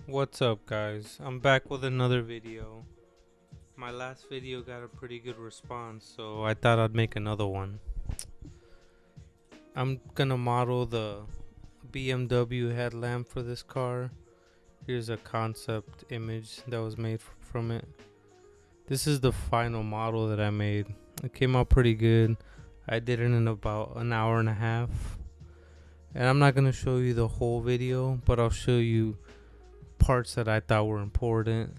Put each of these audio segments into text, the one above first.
What's up, guys? I'm back with another video. My last video got a pretty good response, so I thought I'd make another one. I'm gonna model the BMW headlamp for this car. Here's a concept image that was made from it. This is the final model that I made. It came out pretty good. I did it in about an hour and a half. And I'm not gonna show you the whole video, but I'll show you parts that I thought were important.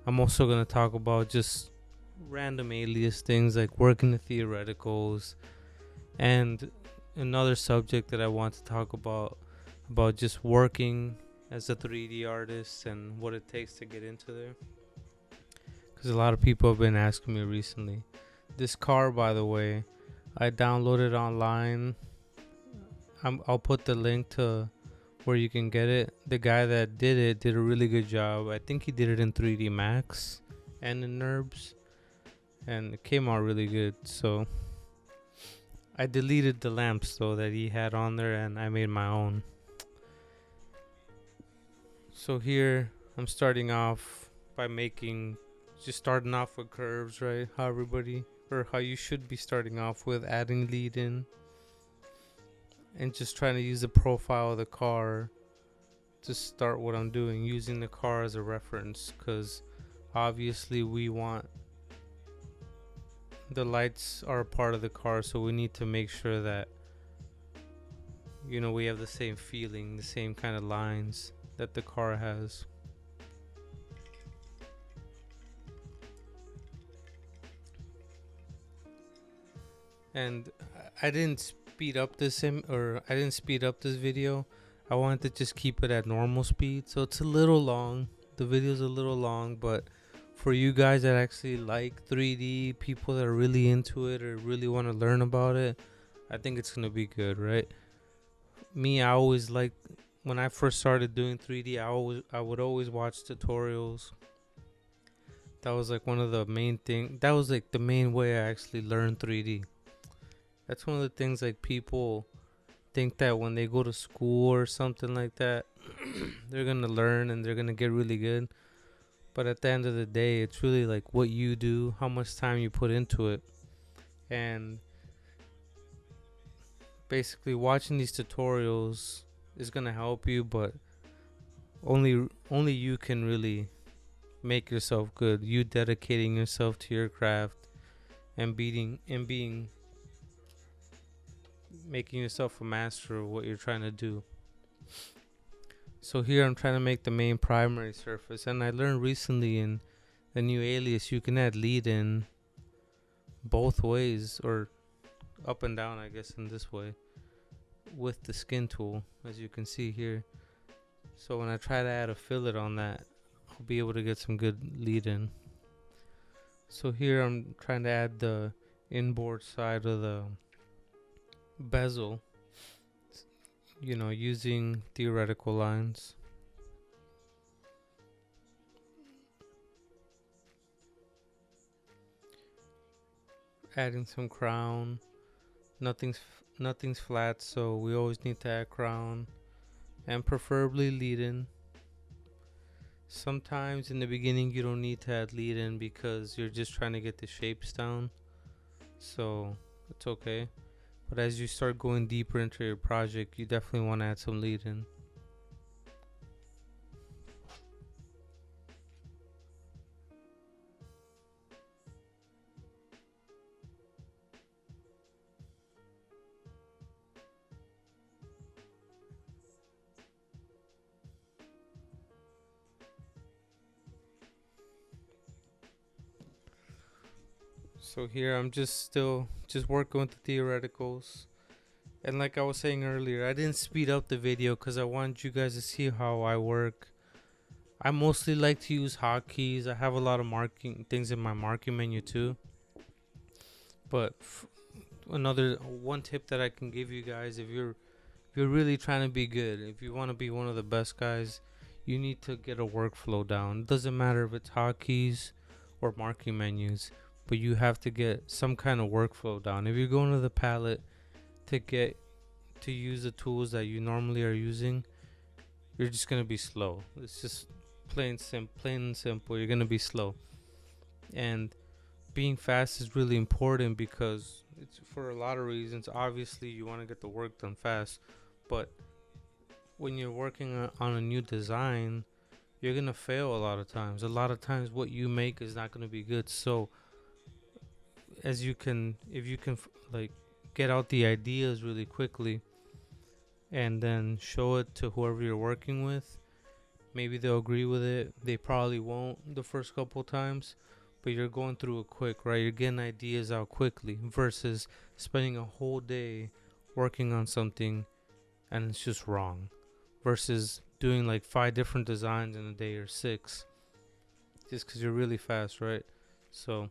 I'm also going to talk about just random Alias things like working the theoreticals, and another subject that I want to talk about just working as a 3D artist and what it takes to get into there. Because a lot of people have been asking me recently. This car, by the way, I downloaded online. I'll put the link to where you can get it. The guy that did it did a really good job. I think he did it in 3D Max and in NURBS, and it came out really good. So I deleted the lamps though that he had on there, and I made my own. So here I'm starting off by starting off with curves, right? How you should be starting off with adding lead in, and just trying to use the profile of the car to start what I'm doing, using the car as a reference, because obviously the lights are a part of the car, so we need to make sure that we have the same feeling, the same kind of lines that the car has. And I didn't speed up I didn't speed up this video. I wanted to just keep it at normal speed, so it's a little long. The video's a little long, but for you guys that actually like 3D, people that are really into it or really want to learn about it, I think it's gonna be good, right? Me, I always like when I first started doing 3D, I would always watch tutorials. That was like one of the main thing. That was like the main way I actually learned 3D. That's one of the things like people think that when they go to school or something like that, they're gonna learn and they're gonna get really good. But at the end of the day, it's really like what you do, how much time you put into it, and basically watching these tutorials is gonna help you, but only you can really make yourself good. You dedicating yourself to your craft and being making yourself a master of what you're trying to do. So here I'm trying to make the main primary surface, and I learned recently in the new Alias you can add lead in both ways, or up and down I guess in this way, with the skin tool, as you can see here. So when I try to add a fillet on that, I'll be able to get some good lead in. So here I'm trying to add the inboard side of the bezel, using theoretical lines. Adding some crown. Nothing's flat, so we always need to add crown, and preferably lead in. Sometimes in the beginning you don't need to add lead in because you're just trying to get the shapes down, so it's okay. But as you start going deeper into your project, you definitely want to add some lead in. So here I'm just working with the theoreticals. And like I was saying earlier, I didn't speed up the video because I wanted you guys to see how I work. I mostly like to use hotkeys. I have a lot of marking things in my marking menu too. But another one tip that I can give you guys, if you're really trying to be good, if you want to be one of the best guys, you need to get a workflow down. It doesn't matter if it's hotkeys or marking menus, but you have to get some kind of workflow down. If you're going to the palette to use the tools that you normally are using, you're just gonna be slow. It's just Plain and simple. You're gonna be slow, and being fast is really important because it's for a lot of reasons. Obviously, you want to get the work done fast, but when you're working on a new design, you're gonna fail a lot of times. A lot of times, what you make is not gonna be good. So, as you can, if you can, like, get out the ideas really quickly, and then show it to whoever you're working with, maybe they'll agree with it. They probably won't the first couple times, but you're going through it quick, right? You're getting ideas out quickly versus spending a whole day working on something and it's just wrong, versus doing like 5 different designs in a day or 6 just because you're really fast, right? So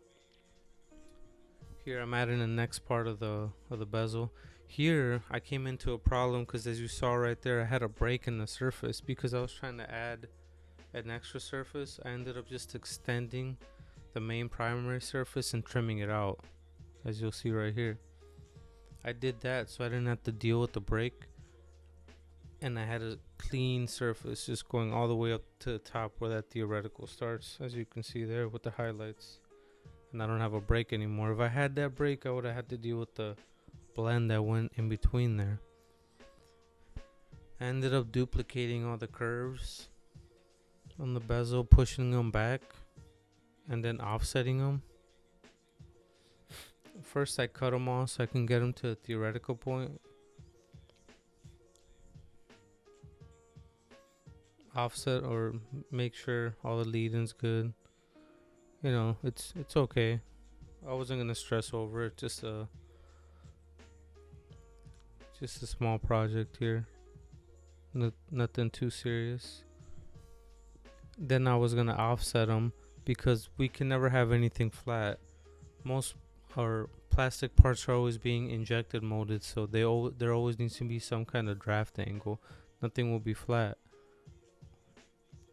here I'm adding the next part of the bezel. Here I came into a problem because, as you saw right there, I had a break in the surface because I was trying to add an extra surface. I ended up just extending the main primary surface and trimming it out, as you'll see right here. I did that so I didn't have to deal with the break, and I had a clean surface just going all the way up to the top where that theoretical starts, as you can see there with the highlights. And I don't have a break anymore. If I had that break, I would have had to deal with the blend that went in between there. I ended up duplicating all the curves on the bezel, pushing them back, and then offsetting them. First I cut them off so I can get them to a theoretical point. Offset or make sure all the lead-in's good. You know, it's okay. I wasn't gonna stress over it. Just a small project here. Nothing too serious. Then I was gonna offset them because we can never have anything flat. Most our plastic parts are always being injected molded, so there always needs to be some kind of draft angle. Nothing will be flat.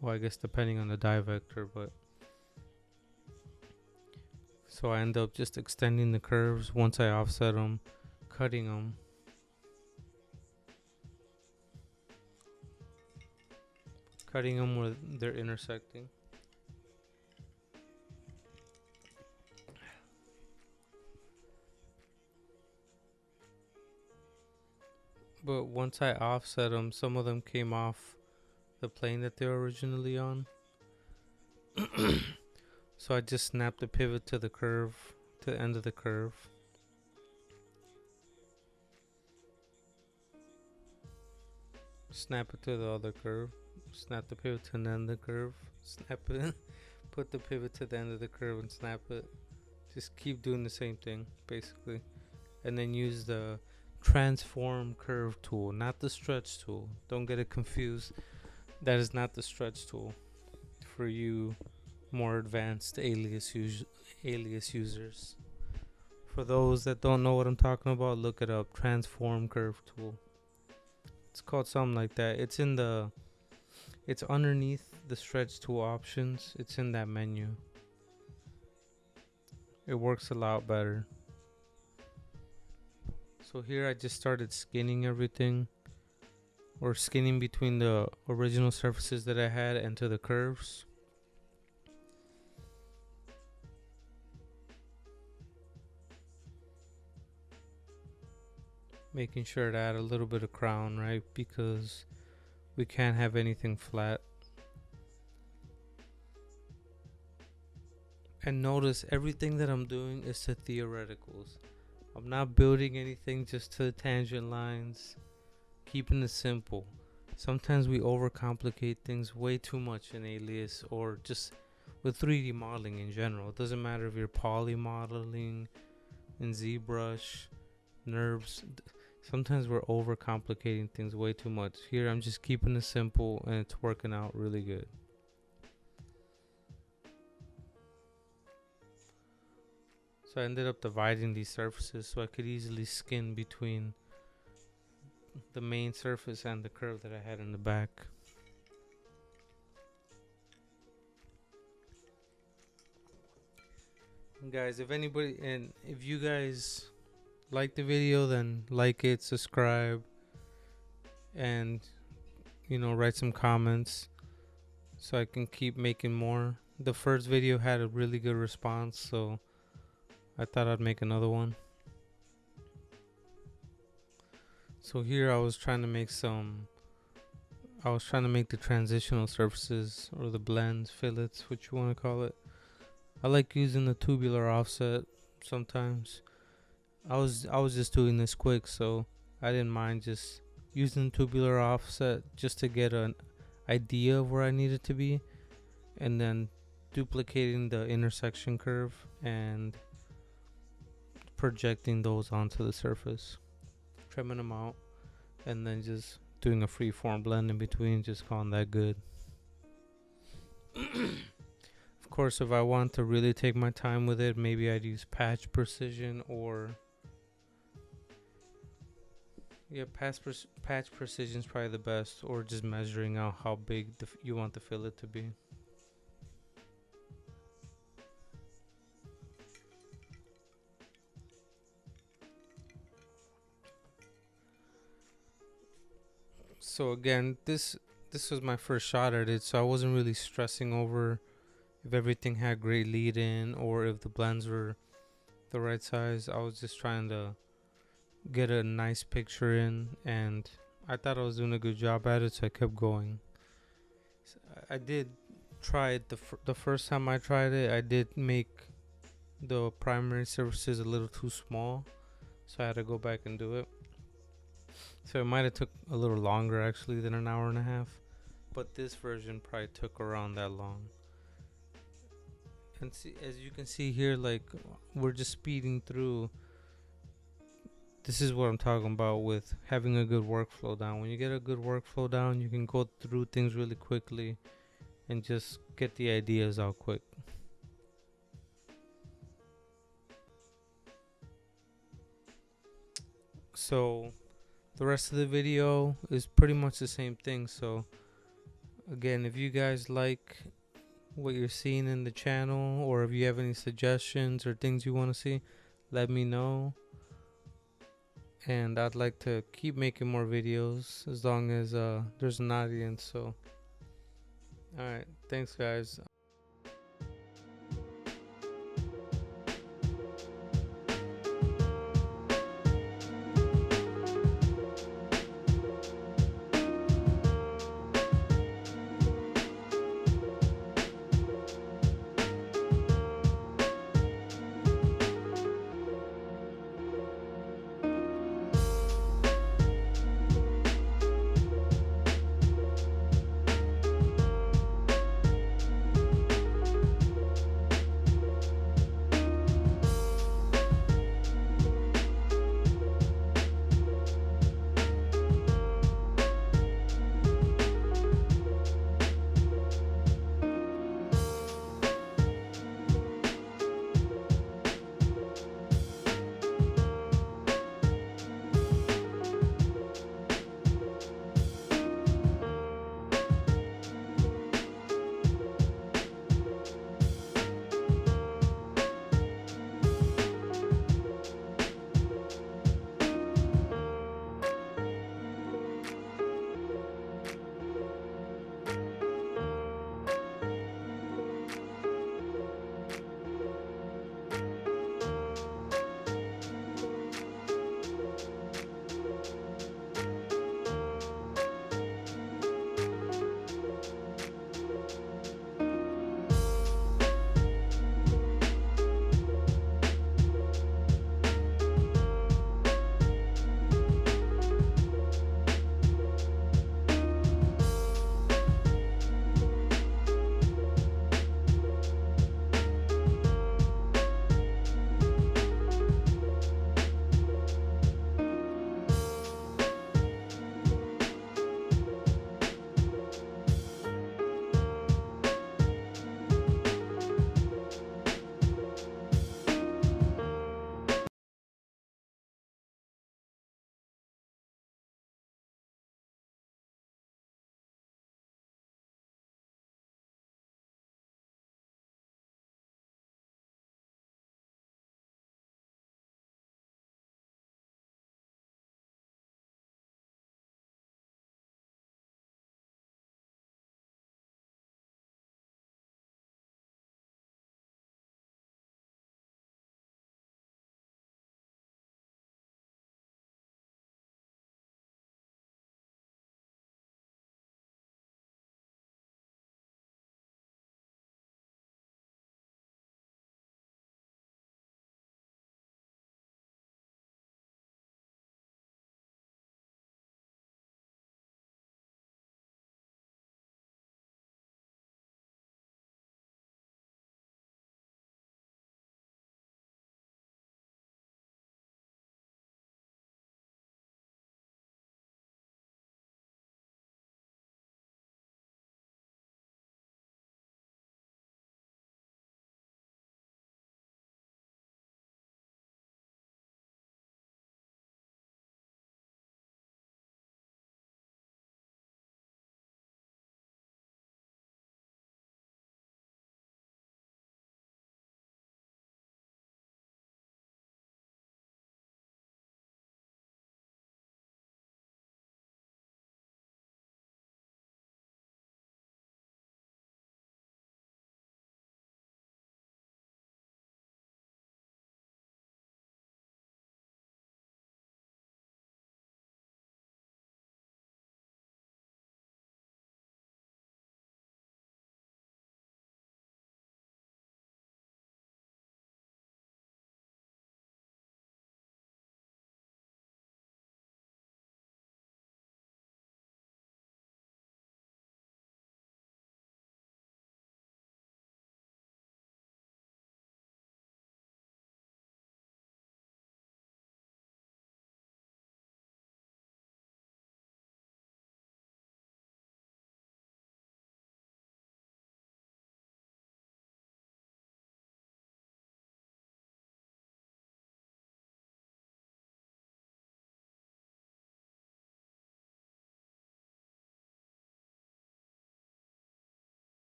Well, I guess depending on the die vector, but so I end up just extending the curves once I offset them, cutting them. Cutting them where they're intersecting. But once I offset them, some of them came off the plane that they were originally on. So I just snapped the pivot to the curve, to the end of the curve. Snap it to the other curve. Snap the pivot to the end of the curve. Snap it. Put the pivot to the end of the curve and snap it. Just keep doing the same thing, basically. And then use the transform curve tool, not the stretch tool. Don't get it confused. That is not the stretch tool for you more advanced alias users. For those that don't know what I'm talking about, look it up. Transform curve tool. It's called something like that. It's underneath the stretch tool options. It's in that menu. It works a lot better. So here I just started skinning everything, or skinning between the original surfaces that I had and to the curves. Making sure to add a little bit of crown, right? Because we can't have anything flat. And notice everything that I'm doing is to theoreticals. I'm not building anything just to tangent lines. Keeping it simple. Sometimes we overcomplicate things way too much in Alias, or just with 3D modeling in general. It doesn't matter if you're poly modeling in ZBrush, NURBS. Sometimes we're overcomplicating things way too much. Here I'm just keeping it simple and it's working out really good. So I ended up dividing these surfaces so I could easily skin between the main surface and the curve that I had in the back. And guys, if you guys like the video, then like it, subscribe, and write some comments so I can keep making more. The first video had a really good response, so I thought I'd make another one. So here I was trying to make the transitional surfaces, or the blends, fillets, what you want to call it. I like using the tubular offset sometimes. I was just doing this quick, so I didn't mind just using tubular offset just to get an idea of where I needed to be, and then duplicating the intersection curve and projecting those onto the surface, trimming them out, and then just doing a free-form blend in between, just calling that good. Of course, if I want to really take my time with it, maybe I'd use patch precision, or patch precision is probably the best, or just measuring out how big you want the fillet to be. So again, this was my first shot at it, so I wasn't really stressing over if everything had great lead in or if the blends were the right size. I was just trying to get a nice picture in, and I thought I was doing a good job at it, so I kept going. So I did try it the first time I tried it. I did make the primary surfaces a little too small, so I had to go back and do it. So it might have took a little longer actually than an hour and a half, but this version probably took around that long. And see, as you can see here, like, we're just speeding through. This is what I'm talking about with having a good workflow down. When you get a good workflow down, you can go through things really quickly and just get the ideas out quick. So the rest of the video is pretty much the same thing. So again, if you guys like what you're seeing in the channel, or if you have any suggestions or things you want to see, let me know. And I'd like to keep making more videos as long as there's an audience. So alright, thanks guys.